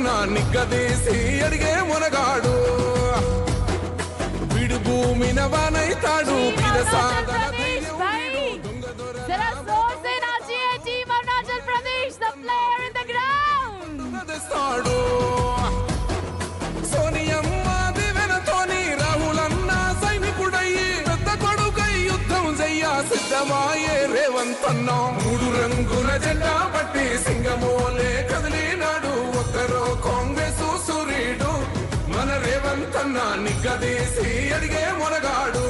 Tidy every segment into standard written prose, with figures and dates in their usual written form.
రేవంతన్నా నిగ్గదీసి అడిగే మునగాడు విడు భూమిన వానైతాడు బీద సాదల సోనియమ్మ దివెనతోని రాహులన్న సైనికుడయ్యి పెద్ద కొడుకై యుద్ధం చెయ్య సిద్ధమాయే రేవంతన్న మూడు రంగుల జెండా పట్టి సింగమోలే కదిలినాడు ఒక్కరో కాంగ్రెస్ సూర్యుడు మన రేవంతన్న నిగ్గదీసి అడిగే మునగాడు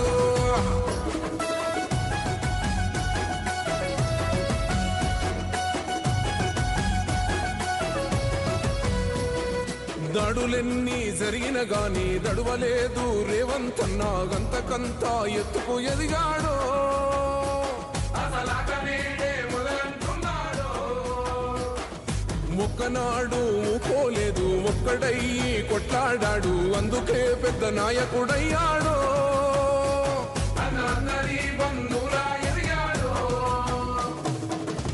దాడులెన్ని జరిగిన గాని దడువలేదు రేవంతన్న గంతకంతా ఎత్తుకు ఎదిగాడో ఒక్కనాడు ఊకోలేదు ఒక్కడయ్యి కొట్లాడాడు అందుకే పెద్ద నాయకుడయ్యాడో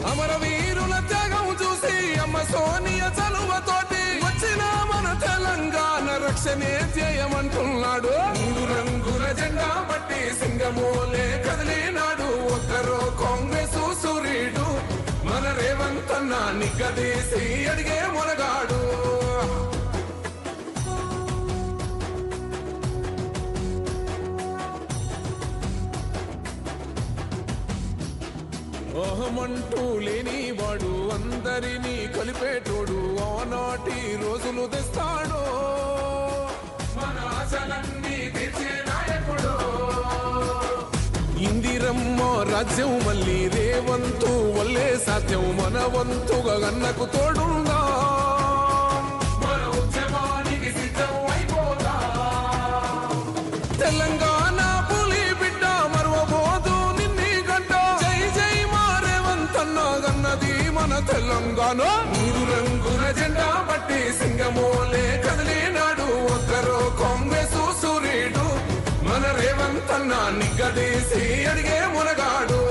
అమరవీరుల త్యాగం చూసి అమ్మ సోనియ చలువతోటి వచ్చిన మన తెలంగాణ రక్షణే చేయమంటున్నాడు మూడు రంగుల జెండా పట్టి సింగమోలే కదిలినాడు ఒక్కరో కాంగ్రెస్ సూర్యుడు మన రేవంతన్న నిగ్గదీసి అడిగే మునగాడు ఓహమంటూ లేనివాడు అందరినీ కలిపేటోడు ఆనాటి రోజులు తెస్తాడు మన ఆశలన్నీ తీర్చే నాయకుడు ఇందిరమ్మ రాజ్యం మళ్ళీ రేవంతు వల్లే సాధ్యం మన వంతుగా గన్నకు తోడుందా మన ఉద్యమానికి సిద్ధం అయిపోదా తెలంగాణ పులి బిడ్డ మరువబోదు నిన్ని గంట జై జై మా రేవంతన్న గన్నది మన తెలంగాణ మూడు రంగుల జెండా పట్టి సింగమోలే కదిలినాడు ఒక్కరో కాంగ్రెస్ సూర్యుడు మన రేవంతన్న నిగ్గదీసి అడిగే మునగాడు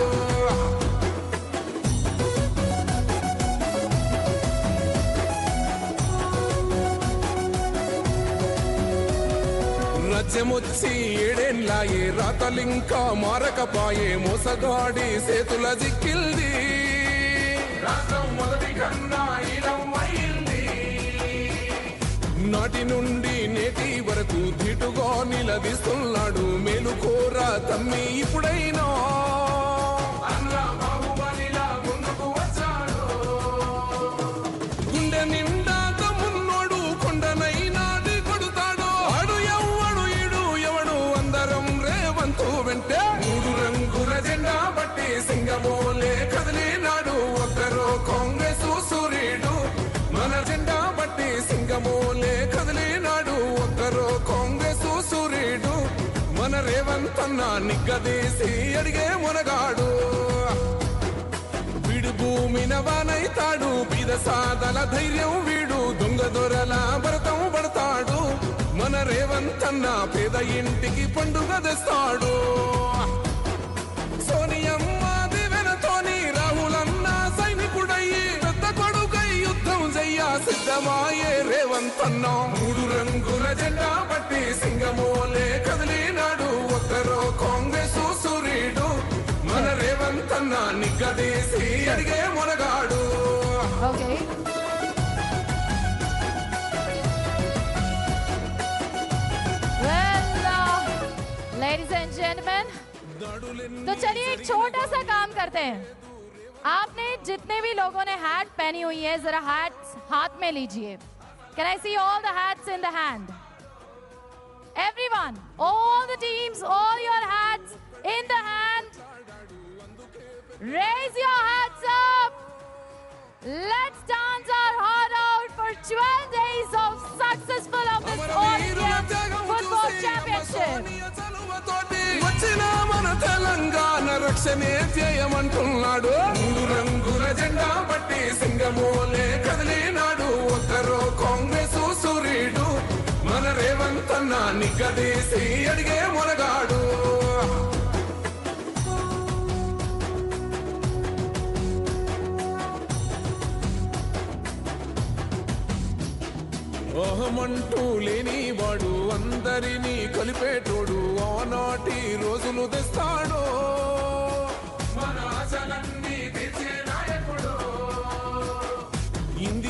రాజ్యమొచ్చి ఏడేళ్ళాయే రాతలింకా మారకపాయే మోసగాడి సేతుల జిక్కిల్ది రాష్ట్రం మొదటి కన్నా నాటి నుండి నేటి వరకు ధీటుగా నిలదీస్తున్నాడు మేలుకోరా తమ్మి ఇప్పుడైనా గుండె నిండా తమ్మున్నోడు కొండనైనా కొడుతాడు ఆడు ఎవ్వడు ఈడు ఎవడు అందరం రేవంతు వెంటే మూడు రంగుల జెండా పట్టి సింగమోలే కదిలినాడు ఒక్కరో కాంగ్రెస్ సూర్యుడు మన జెండా పట్టి సింగమోలే కదిలినాడు ఒక్కరో కాంగ్రెస్ సూర్యుడు మన రేవంతన్న నిగ్గదీసి అడిగే మునగాడు విడు భూమిన వానైతాడు బీద సాదల ధైర్యం వీడు దొంగ దొరల భరతం పడతాడు మన రేవంతన్న పేద ఇంటికి పండుగ తెస్తాడు సోనియమ్మ దివెనతోని రాహులన్న సైనికుడయ్యి పెద్ద కొడుకై యుద్ధం చెయ్య సిద్ధమాయే రేవంతన్న మూడు రంగుల జెండా పట్టి సింగమోలే కదిలినాడు ఒక్కరో కాంగ్రెస్ సూర్యుడు మన రేవంతన్న నిగ్గదీసి అడిగే మునగాడు Ladies and gentlemen, तो चलिए एक छोटा सा काम करते हैं। आपने जितने भी लोगों ने हैट पहनी हुई है जरा हैट हाथ में लीजिए। Can I see all the hats in the hand? Everyone, all the teams, all your hats in the hand. Raise your hats up. Let's dance our heart out for 12 days of successful of this all-India football championship. వచ్చిన మన తెలంగాణ రక్షణే చేయమంటున్నాడు మూడు రంగుల జెండా పట్టి సింగమోలే కదిలినాడు ఒక్కరో కాంగ్రెస్ సూర్యుడు మన రేవంతన్న నిగ్గదీసి అడిగే మునగాడు అహమంటూ లేని వాడు అందరినీ కలిపేటోడు ఆనాటి రోజులు తెస్తాడో